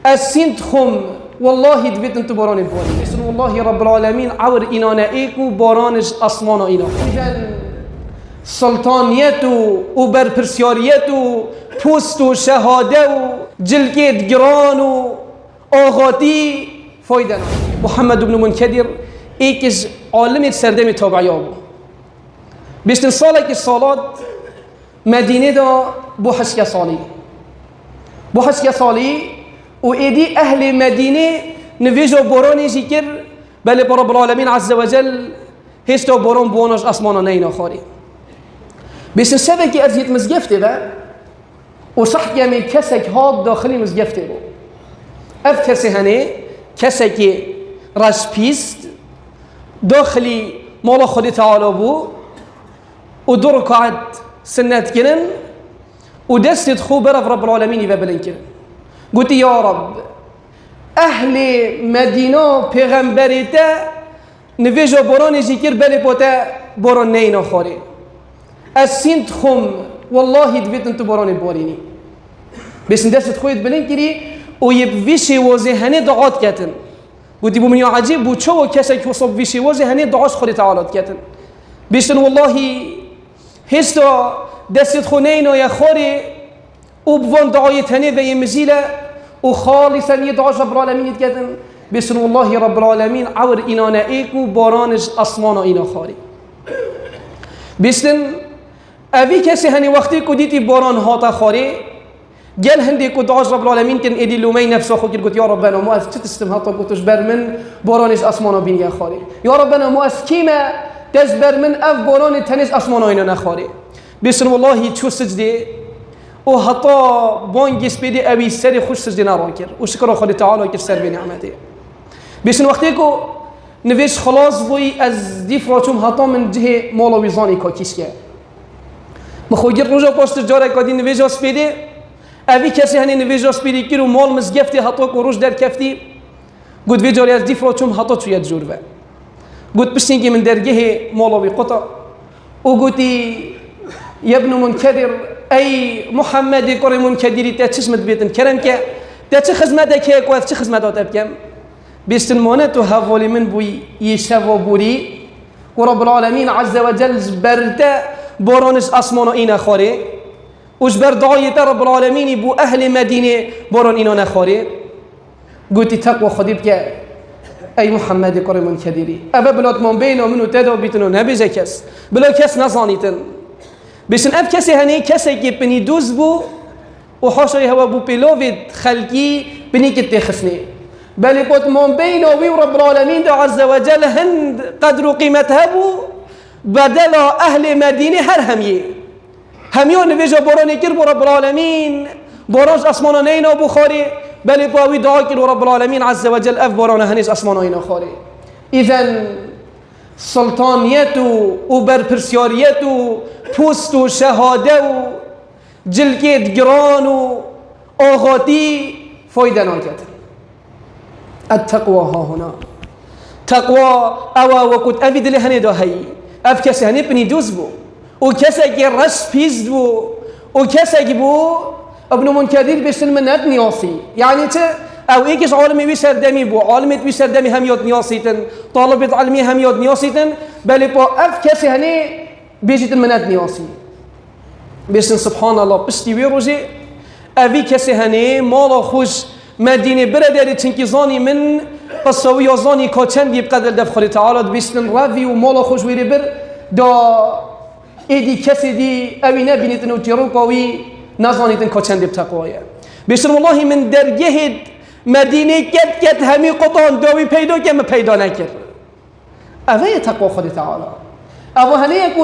السنت خم والله دبيت انتو باران بواري بسم الله رب العالمين عور إنانا إيكو بارانش أصمانا إنا إذن سلطانيت و برپرسیاریت و پوست و شهاده و جلکت گران و آغاتی فایده محمد بن منکدر ایکش عالم سردم تابعی بود. بیشتر ساله که سالات مدینه دا بو حشک سالی و ایدی اهل مدینه نویجا بارانی جیکر بله رب العالمین عز و جل هشتا باران بوانش اسمانا نینا خاری. بیشتر شبه که ازیت مزگفته با و صحت یمی کسک هاد داخلی مزگفته با اف کسی هنه کسی که رشپیست داخلی مالا خود تعالی بو و دو رکعت سنت کنن و دستت خوب برف رب العالمینی و بلن کنن گوتی یا رب اهل مدینه پیغمبریتا نویجا باران جیکر بلی پوتا باران نینا خاری السنت خم والله دبيت انتو باران باريني بس دست خويت بلين كري و يبويشي وزي هني دعات كاتن قلت بو من عجيب بو چو كسك وصب ويشي وزي هني دعاش خوري تعالات كاتن بيشتن والله هستا دست خونين يا خوري و بوان دعايت هني و يمزيلة و خالصا يدعاش رب العالمين كاتن بيشتن والله رب العالمين عور إنانا إيكو بارانش أصمانا إنا خاري بيشتن اوی کسی هنی وقتی که دیتی باران هاتا خاری گل هندی که دعاش رب العالمین کن ایدی لومی نفسه خود گفت یا ربنا ما از چه تستم هاتا گفتش بر من بارانش اسمانا بینی خاری یا ربنا ما از کیما دست بر من اف باران تنش اسمانا اینا نخاری بسن والله چو سجده و حتا بانگیس بیدی اوی سری خوش سجده نرا کر و شکر خود تعالی کر سر بی نعمته بسن وقتی که نویش خلاص بوی از دیف راچوم حتا من جه مالا ویزانی که کیش که مخوجر روزا پاستر جاره کادی نویجا سپیده اوی کسی هنی نویجا سپیده کی رو مال مزگفتی حتا که روز در کفتی گود وی جاری از دیفرا چوم حتا توید جور و گود پشتینگی من درگه مالاوی قطع و گودی یبن منکدر ای محمد کار منکدری تا چشمت بیتن کرم که تا چه خدمت که کو چه خدمتات بکم بیستن مانه تو حوالی من بوی یشوا بوری و رب العالمین عز و جل برده بارانش اسمانا اینا خاره وش بر دعایت رب العالمینی بو اهل مدینه باران اینا نخاره گوتی تقوى خدیب که ای محمد کار منکدری اوه بلاد من بین و منو تدا بیتنو نبیجه کس بلا کس نزانیتن بشن اف کسی هنه کسی که پنی دوز بو و حاشای هوا بو پیلوید خلقی پنی که تخفنه بلی بود من بین و رب العالمین دا عز و جل هند قدر و قیمتها بو بدل اهل مدینه هر همیان نویجا بارانی کر بو رب العالمین بارانش اسمانا نینا بخاری بلی باوی دعا کر رب العالمین عز و جل اف باران هنیش اسمانا نینا خاری اذن سلطانیت و برپرسیاریت و پوست و شهاده و جلکت گران و آغاتی فایده ناکد التقوى ها هنا تقوى اوا وكت افيد لهني دو هي اف کسی هنی پنی دوز بو و کسی که رش پیز بو و کسی که بو ابن منکدر بیشتر منت نیاسی یعنی چه او ایکش عالمی وی سردمی بو عالمت وی سردمی هم یاد نیاسیتن طالبت علمی هم یاد نیاسیتن بلی با اف کسی هنی بیشتر منت نیاسی بیشتر سبحان الله پشتی وی روزی اوی کسی هنی مالا خوش مدینه برادری چنکی زانی من قصوی یا زانی که چندی بقدر دفخوری تعالی بیشتر روی و مالا خوش ویری بر دا ایدی کسی دی اوی نبینیتن و تیروکاوی نزانیتن که چندی بتقویه بیشتر والله من درگه مدینه کت همی قطان داوی پیدا که ما پیدا نکر اوه تقوی خود تعالی اوه هنه یک